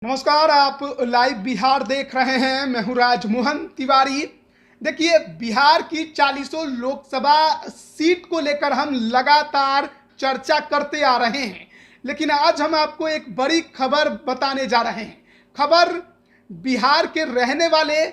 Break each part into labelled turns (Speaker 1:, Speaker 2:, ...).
Speaker 1: नमस्कार। आप लाइव बिहार देख रहे हैं। मैं हूं राजमोहन तिवारी। देखिए, बिहार की 40 लोकसभा सीट को लेकर हम लगातार चर्चा करते आ रहे हैं, लेकिन आज हम आपको एक बड़ी खबर बताने जा रहे हैं। खबर बिहार के रहने वाले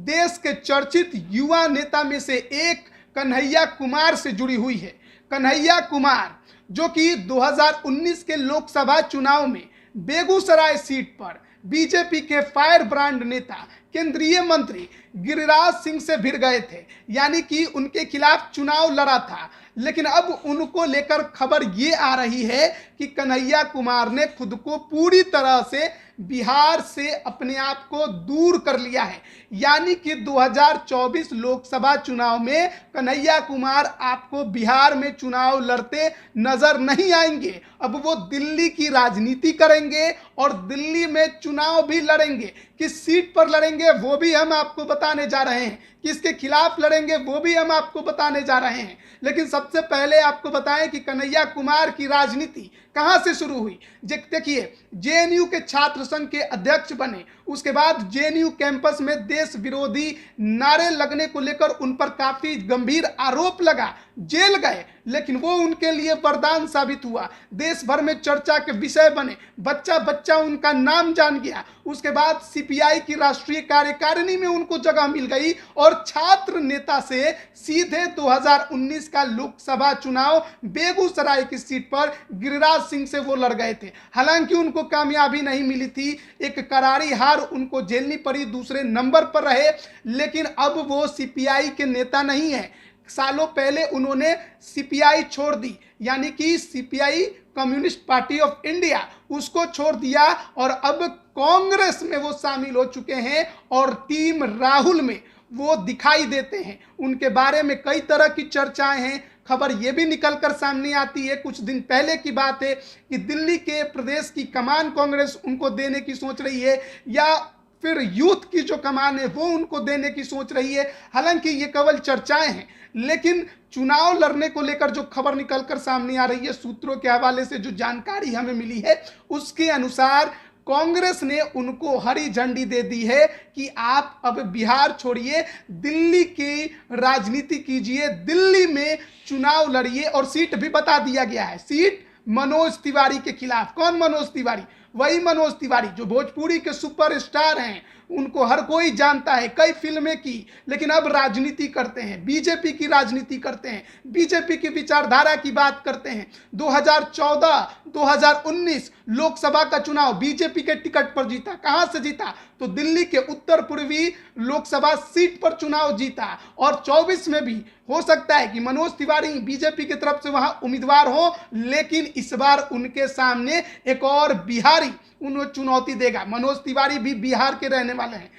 Speaker 1: देश के चर्चित युवा नेता में से एक कन्हैया कुमार से जुड़ी हुई है। कन्हैया कुमार जो कि 2019 के लोकसभा चुनाव में बेगूसराय सीट पर बीजेपी के फायर ब्रांड नेता केंद्रीय मंत्री गिरिराज सिंह से भिड़ गए थे, यानी कि उनके खिलाफ चुनाव लड़ा था। लेकिन अब उनको लेकर खबर ये आ रही है कि कन्हैया कुमार ने खुद को पूरी तरह से बिहार से अपने आप को दूर कर लिया है, यानी कि 2024 लोकसभा चुनाव में कन्हैया कुमार आपको बिहार में चुनाव लड़ते नजर नहीं आएंगे। अब वो दिल्ली की राजनीति करेंगे और दिल्ली में चुनाव भी लड़ेंगे। किस सीट पर लड़ेंगे वो भी हम आपको बताने जा रहे हैं, किसके खिलाफ लड़ेंगे वो भी हम आपको बताने जा रहे हैं। लेकिन सबसे पहले आपको बताएं कि कन्हैया कुमार की राजनीति कहां से शुरू हुई। देखिए, जेएनयू के छात्र संघ के अध्यक्ष बने, उसके बाद जेएनयू कैंपस में देश विरोधी नारे लगने को लेकर उन पर काफी गंभीर आरोप लगा, जेल गए, लेकिन वो उनके लिए वरदान साबित हुआ। देश भर में चर्चा के विषय बने, बच्चा बच्चा उनका नाम जान गया। उसके बाद सीपीआई की राष्ट्रीय कार्यकारिणी में उनको जगह मिल गई और छात्र नेता से सीधे 2019 का लोकसभा चुनाव बेगूसराय की सीट पर गिरिराज सिंह से वो लड़ गए थे। हालांकि उनको कामयाबी नहीं मिली थी, एक करारी हार उनको झेलनी पड़ी, दूसरे नंबर पर रहे। लेकिन अब वो सीपीआई के नेता नहीं है। सालों पहले उन्होंने सीपीआई छोड़ दी, यानी कि CPI communist party of India, उसको छोड़ दिया और अब कांग्रेस में वो शामिल हो चुके हैं और टीम राहुल में वो दिखाई देते हैं। उनके बारे में कई तरह की चर्चाएं हैं। खबर ये भी निकलकर सामने आती है, कुछ दिन पहले की बात है, कि दिल्ली के प्रदेश की कमान कांग्रेस उनको देने की सोच रही है या फिर यूथ की जो कमान है वो उनको देने की सोच रही है। हालांकि ये केवल चर्चाएं हैं, लेकिन चुनाव लड़ने को लेकर जो खबर निकलकर सामने आ रही है, सूत्रों के हवाले से जो जानकारी हमें मिली है उसके अनुसार कांग्रेस ने उनको हरी झंडी दे दी है कि आप अब बिहार छोड़िए, दिल्ली की राजनीति कीजिए, दिल्ली में चुनाव लड़िए। और सीट भी बता दिया गया है, सीट मनोज तिवारी के खिलाफ। कौन मनोज तिवारी? वही मनोज तिवारी जो भोजपुरी के सुपरस्टार हैं, उनको हर कोई जानता है, कई फिल्में की, लेकिन अब राजनीति करते हैं, बीजेपी की राजनीति करते हैं, बीजेपी की विचारधारा की बात करते हैं। 2014-2019 लोकसभा का चुनाव बीजेपी के टिकट पर जीता। कहां से जीता? तो दिल्ली के उत्तर पूर्वी लोकसभा सीट पर चुनाव जीता। और 24 में भी हो सकता है कि मनोज तिवारी बीजेपी की तरफ से वहां उम्मीदवार हो, लेकिन इस बार उनके सामने एक और बिहारी उन्हें चुनौती देगा। मनोज तिवारी भी बिहार के रहने वाले हैं।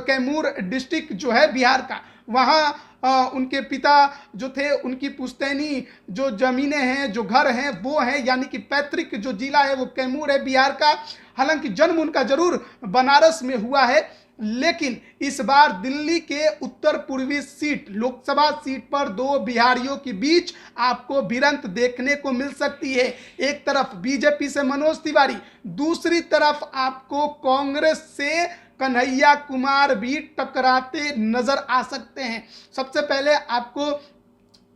Speaker 1: कैमूर डिस्ट्रिक्ट जो है बिहार का, वहाँ उनके पिता जो थे, उनकी पुश्तैनी जो जमीनें हैं, जो घर हैं वो हैं, यानी कि पैतृक जो जिला है वो कैमूर है बिहार का। हालांकि जन्म उनका जरूर बनारस में हुआ है, लेकिन इस बार दिल्ली के उत्तर पूर्वी सीट लोकसभा सीट पर दो बिहारियों के बीच आपको भिड़ंत देखने को मिल सकती है। एक तरफ बीजेपी से मनोज तिवारी, दूसरी तरफ आपको कांग्रेस से कन्हैया कुमार भी टकराते नजर आ सकते हैं। सबसे पहले आपको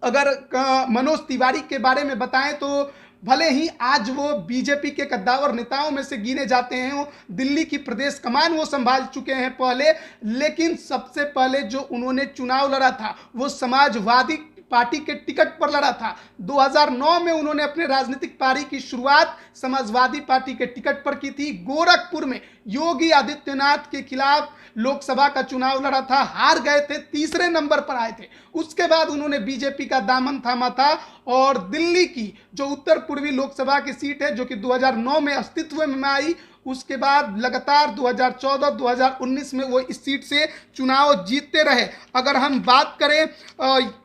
Speaker 1: अगर मनोज तिवारी के बारे में बताएं तो भले ही आज वो बीजेपी के कद्दावर नेताओं में से गिने जाते हैं, वो दिल्ली की प्रदेश कमान वो संभाल चुके हैं पहले, लेकिन सबसे पहले जो उन्होंने चुनाव लड़ा था वो समाजवादी पार्टी के टिकट पर लड़ा था। 2009 में उन्होंने अपने राजनीतिक पारी की शुरुआत समाजवादी पार्टी के टिकट पर की थी। गोरखपुर में योगी आदित्यनाथ के खिलाफ लोकसभा का चुनाव लड़ा था, हार गए थे, तीसरे नंबर पर आए थे। उसके बाद उन्होंने बीजेपी का दामन थामा था और दिल्ली की जो उत्तर पूर्वी लोकसभा की सीट है, जो कि 2009 में अस्तित्व में आई, उसके बाद लगातार 2014-2019 में वो इस सीट से चुनाव जीतते रहे। अगर हम बात करें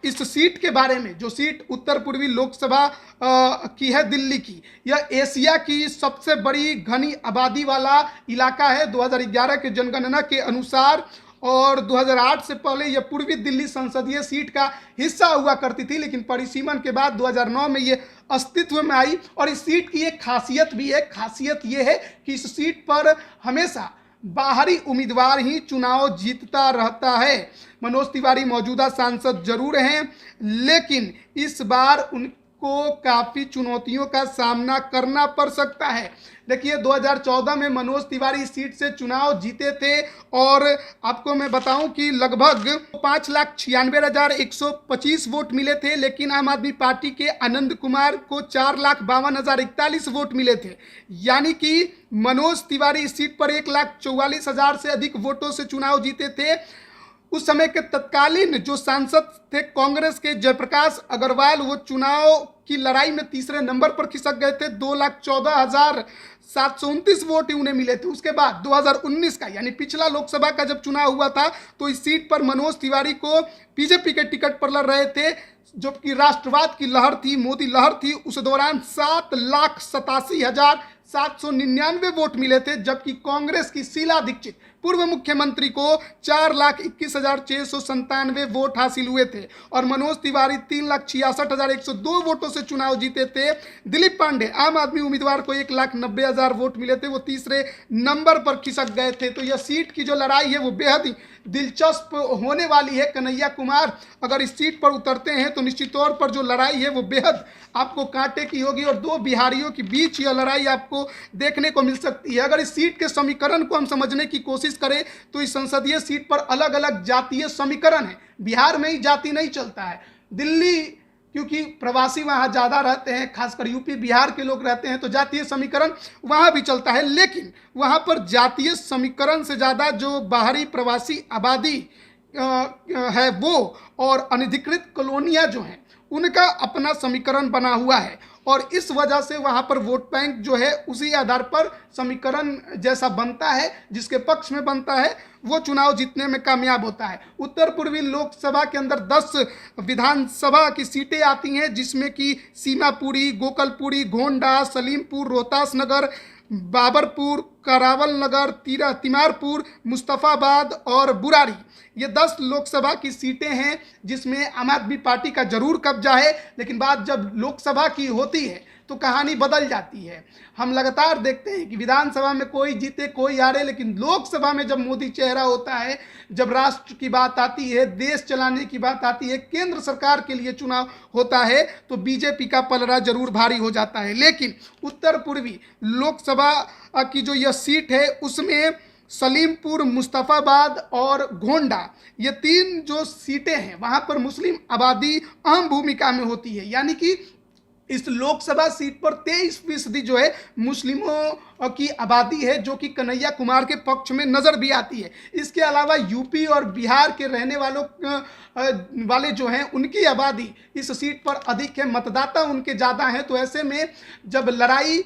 Speaker 1: इस सीट के बारे में, जो सीट उत्तर पूर्वी लोकसभा की है दिल्ली की, यह एशिया की सबसे बड़ी घनी आबादी वाला इलाका है 2011 के जनगणना के अनुसार। और 2008 से पहले यह पूर्वी दिल्ली संसदीय सीट का हिस्सा हुआ करती थी, लेकिन परिसीमन के बाद 2009 में ये अस्तित्व में आई। और इस सीट की एक खासियत भी है, खासियत ये है कि इस सीट पर हमेशा बाहरी उम्मीदवार ही चुनाव जीतता रहता है। मनोज तिवारी मौजूदा सांसद जरूर हैं, लेकिन इस बार उनको काफ़ी चुनौतियों का सामना करना पड़ सकता है। देखिए 2014 में मनोज तिवारी इस सीट से चुनाव जीते थे और आपको मैं बताऊं कि लगभग 5,96,125 वोट मिले थे, लेकिन आम आदमी पार्टी के आनंद कुमार को 4,52,041 वोट मिले थे। यानी कि मनोज तिवारी इस सीट पर 1,44,000 से अधिक वोटों से चुनाव जीते थे। उस समय के तत्कालीन जो सांसद थे कांग्रेस के जयप्रकाश अग्रवाल, वो चुनाव की लड़ाई में तीसरे नंबर पर खिसक गए थे। 2,14,729 वोट उन्हें मिले थे। उसके बाद 2019 का यानी पिछला लोकसभा का जब चुनाव हुआ था तो इस सीट पर मनोज तिवारी को बीजेपी के टिकट पर लड़ रहे थे, जो कि राष्ट्रवाद की लहर थी, मोदी लहर थी। उस दौरान 7,87,799 वोट मिले थे, जबकि कांग्रेस की शीला दीक्षित पूर्व मुख्यमंत्री को 4,21,697 वोट हासिल हुए थे और मनोज तिवारी 3,66,102 वोटों से चुनाव जीते थे। दिलीप पांडे आम आदमी उम्मीदवार को 1,90,000 वोट मिले थे, वो तीसरे नंबर पर खिसक गए थे। तो यह सीट की जो लड़ाई है वो बेहद ही दिलचस्प होने वाली है। कन्हैया कुमार अगर इस सीट पर उतरते हैं तो निश्चित तौर पर जो लड़ाई है वो बेहद आपको कांटे की होगी और दो बिहारियों के बीच यह लड़ाई आपको देखने को मिल सकती है। अगर इस सीट के समीकरण को हम समझने की कोशिश करें तो इस संसदीय सीट पर अलग अलग जातीय समीकरण है। बिहार में ही जाति नहीं चलता है। दिल्ली क्योंकि प्रवासी वहाँ ज़्यादा रहते हैं, खासकर यूपी बिहार के लोग रहते हैं, तो जातीय समीकरण वहाँ भी चलता है। लेकिन वहाँ पर जातीय समीकरण से ज़्यादा जो बाहरी प्रवासी आबादी है वो और अनधिकृत कॉलोनियाँ जो हैं उनका अपना समीकरण बना हुआ है और इस वजह से वहाँ पर वोट बैंक जो है उसी आधार पर समीकरण जैसा बनता है, जिसके पक्ष में बनता है वो चुनाव जीतने में कामयाब होता है। उत्तर पूर्वी लोकसभा के अंदर 10 विधानसभा की सीटें आती हैं, जिसमें कि सीमापुरी, गोकलपुरी, गोंडा, सलीमपुर, रोहतास नगर, बाबरपुर, करावल नगर, तिमारपुर, मुस्तफ़ाबाद और बुरारी। ये 10 लोकसभा की सीटें हैं जिसमें आम आदमी पार्टी का जरूर कब्जा है। लेकिन बात जब लोकसभा की होती है तो कहानी बदल जाती है। हम लगातार देखते हैं कि विधानसभा में कोई जीते कोई हारे, लेकिन लोकसभा में जब मोदी चेहरा होता है, जब राष्ट्र की बात आती है, देश चलाने की बात आती है, केंद्र सरकार के लिए चुनाव होता है, तो बीजेपी का पलड़ा जरूर भारी हो जाता है। लेकिन उत्तर पूर्वी लोकसभा की जो यह सीट है उसमें सलीमपुर, मुस्तफ़ाबाद और गोंडा, ये 3 जो सीटें हैं वहाँ पर मुस्लिम आबादी अहम भूमिका में होती है। यानी कि इस लोकसभा सीट पर 23% जो है मुस्लिमों की आबादी है, जो कि कन्हैया कुमार के पक्ष में नज़र भी आती है। इसके अलावा यूपी और बिहार के रहने वाले जो हैं उनकी आबादी इस सीट पर अधिक है, मतदाता उनके ज़्यादा हैं। तो ऐसे में जब लड़ाई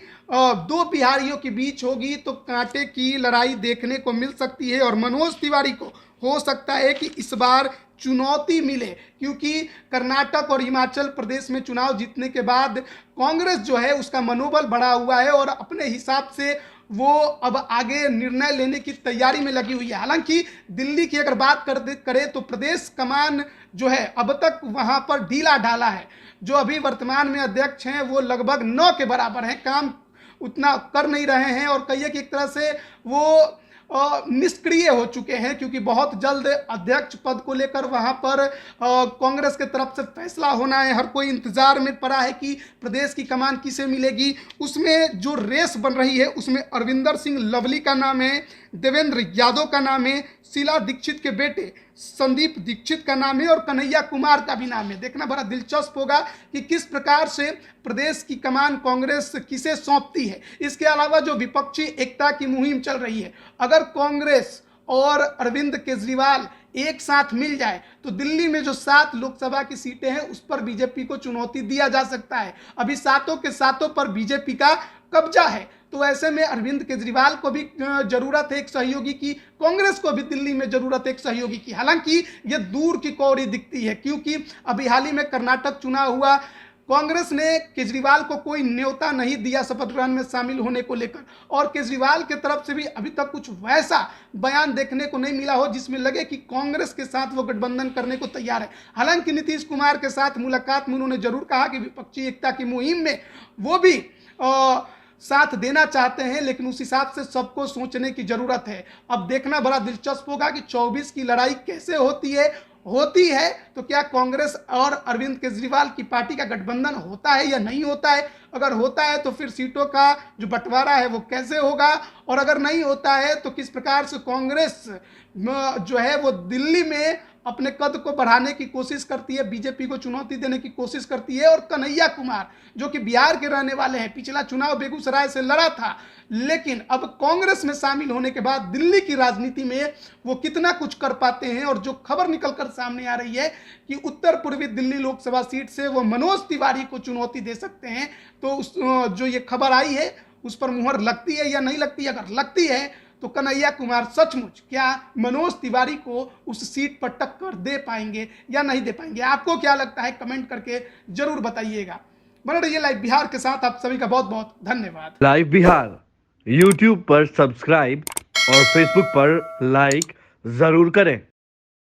Speaker 1: 2 बिहारियों के बीच होगी तो कांटे की लड़ाई देखने को मिल सकती है और मनोज तिवारी को हो सकता है कि इस बार चुनौती मिले, क्योंकि कर्नाटक और हिमाचल प्रदेश में चुनाव जीतने के बाद कांग्रेस जो है उसका मनोबल बढ़ा हुआ है और अपने हिसाब से वो अब आगे निर्णय लेने की तैयारी में लगी हुई है। हालांकि दिल्ली की अगर बात करें तो प्रदेश कमान जो है अब तक वहां पर ढीला ढाला है। जो अभी वर्तमान में अध्यक्ष हैं वो लगभग 9 के बराबर हैं, काम उतना कर नहीं रहे हैं और कहिए कि एक तरह से वो निष्क्रिय हो चुके हैं, क्योंकि बहुत जल्द अध्यक्ष पद को लेकर वहां पर कांग्रेस के तरफ से फैसला होना है। हर कोई इंतजार में पड़ा है कि प्रदेश की कमान किसे मिलेगी। उसमें जो रेस बन रही है उसमें अरविंदर सिंह लवली का नाम है, देवेंद्र यादव का नाम है, शीला दीक्षित के बेटे संदीप दीक्षित का नाम है और कन्हैया कुमार का भी नाम है। देखना बड़ा दिलचस्प होगा कि किस प्रकार से प्रदेश की कमान कांग्रेस किसे सौंपती है। इसके अलावा जो विपक्षी एकता की मुहिम चल रही है, अगर कांग्रेस और अरविंद केजरीवाल एक साथ मिल जाए तो दिल्ली में जो 7 लोकसभा की सीटें हैं उस पर बीजेपी को चुनौती दिया जा सकता है। अभी 7 के 7 पर बीजेपी का कब्जा है, तो ऐसे में अरविंद केजरीवाल को भी जरूरत है एक सहयोगी की, कांग्रेस को भी दिल्ली में जरूरत है एक सहयोगी की। हालांकि ये दूर की कौड़ी दिखती है, क्योंकि अभी हाल ही में कर्नाटक चुनाव हुआ, कांग्रेस ने केजरीवाल को कोई न्योता नहीं दिया शपथ ग्रहण में शामिल होने को लेकर, और केजरीवाल की तरफ से भी अभी तक कुछ वैसा बयान देखने को नहीं मिला हो जिसमें लगे कि कांग्रेस के साथ वो गठबंधन करने को तैयार है। हालांकि नीतीश कुमार के साथ मुलाकात में उन्होंने जरूर कहा कि विपक्षी एकता की मुहिम में वो भी साथ देना चाहते हैं, लेकिन उस हिसाब से सबको सोचने की जरूरत है। अब देखना बड़ा दिलचस्प होगा कि 24 की लड़ाई कैसे होती है तो क्या कांग्रेस और अरविंद केजरीवाल की पार्टी का गठबंधन होता है या नहीं होता है। अगर होता है तो फिर सीटों का जो बंटवारा है वो कैसे होगा, और अगर नहीं होता है तो किस प्रकार से कांग्रेस जो है वो दिल्ली में अपने कद को बढ़ाने की कोशिश करती है, बीजेपी को चुनौती देने की कोशिश करती है। और कन्हैया कुमार जो कि बिहार के रहने वाले हैं, पिछला चुनाव बेगूसराय से लड़ा था, लेकिन अब कांग्रेस में शामिल होने के बाद दिल्ली की राजनीति में वो कितना कुछ कर पाते हैं। और जो खबर निकलकर सामने आ रही है कि उत्तर पूर्वी दिल्ली लोकसभा सीट से वो मनोज तिवारी को चुनौती दे सकते हैं, तो जो ये खबर आई है उस पर मुहर लगती है या नहीं लगती। अगर लगती है तो कन्हैया कुमार सचमुच क्या मनोज तिवारी को उस सीट पर टक्कर दे पाएंगे या नहीं दे पाएंगे। आपको क्या लगता है कमेंट करके जरूर बताइएगा। बने रहिए लाइव बिहार के साथ। आप सभी का बहुत बहुत धन्यवाद।
Speaker 2: लाइव बिहार यूट्यूब पर सब्सक्राइब और फेसबुक पर लाइक जरूर करें।